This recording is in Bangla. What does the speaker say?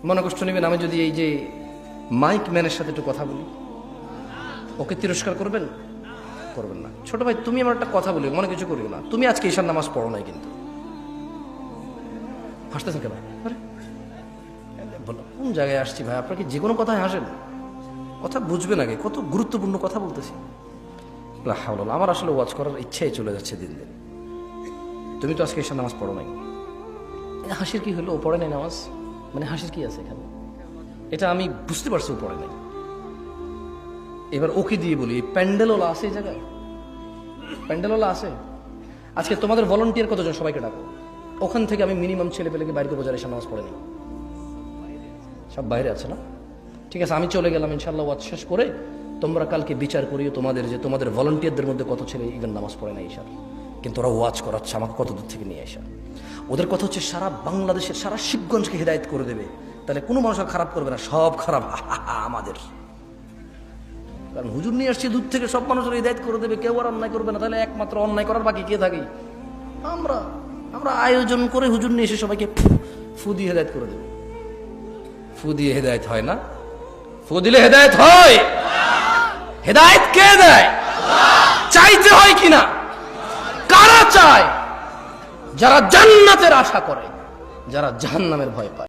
মনে কষ্ট নেবেন আমি যদি এই যে মাইক ম্যানের সাথে একটু কথা বলি, ওকে তিরস্কার করবেন? করবেন না। ছোট ভাই তুমি আমার একটা কথা বলি, মনে কিছু করিও না, তুমি আজকে ঈশার নামাজ পড়ো নাই কিন্তু। হাসতেছেন কেন? বলো কোন জায়গায় আসছি ভাই, আপনার কি যে কোনো কথায় হাসেন? কথা বুঝবেন আগে, কত গুরুত্বপূর্ণ কথা বলতেছি। আমার আসলে ওয়াজ করার ইচ্ছাই চলে যাচ্ছে দিন দিন। তুমি তো আজকে ঈশার নামাজ পড়ো নাই, হাসির কি হলো? ও পড়ে নাই নামাজ, মানে হাসির কি আছে এখানে? এটা আমি বুঝতে পারছি ও পড়ে নাই। এবার ওকে দিয়ে বলি, প্যান্ডেলওয়ালা আছে এই জায়গায়? প্যান্ডেলওয়ালা আছে? আজকে তোমাদের ভলান্টিয়ার কতজন, সবাইকে ডাকো। ওখান থেকে আমি মিনিমাম ছেলে পেলেকে বাইরে করবো যারা ঈশার নামাজ পড়ে নাই। সব বাইরে আছে না? ঠিক আছে, আমি চলে গেলাম, ইনশাল্লাহ ওয়াজ শেষ করে তোমরা কালকে বিচার করিও তোমাদের যে তোমাদের ভলান্টিয়ারদের মধ্যে কত ছেলে ইভেন নামাজ পড়ে না ঈশার, কিন্তু ওরা ওয়াজ করাচ্ছে আমাকে কত দূর থেকে নিয়ে আসা। ওদের কথা হচ্ছে সারা বাংলাদেশের সারা শিবগঞ্জকে হিদায়ত করে দেবে, তাহলে কোনো মানুষ খারাপ করবে না, সব খারাপ আমাদের। কারণ হুজুর নিয়ে আসছে দূর থেকে, সব মানুষের হিদায়ত করে দেবে, কেউ আর অন্যায় করবে না। তাহলে একমাত্র অন্যায় করার বাকি কে থাকে? আমরা আমরা আয়োজন করে হুজুর নিয়ে এসে সবাইকে ফু দিয়ে হেদায়ত করে দেবে। ফু দিয়ে হেদায়ত হয় না, ফু দিলে হেদায়ত হয়? হেদায়ত কে দেয়? চাইতে হয় কিনা? কারা চায়? যারা জান্নাতের আশা করে, যারা জাহান্নামের ভয় পায়।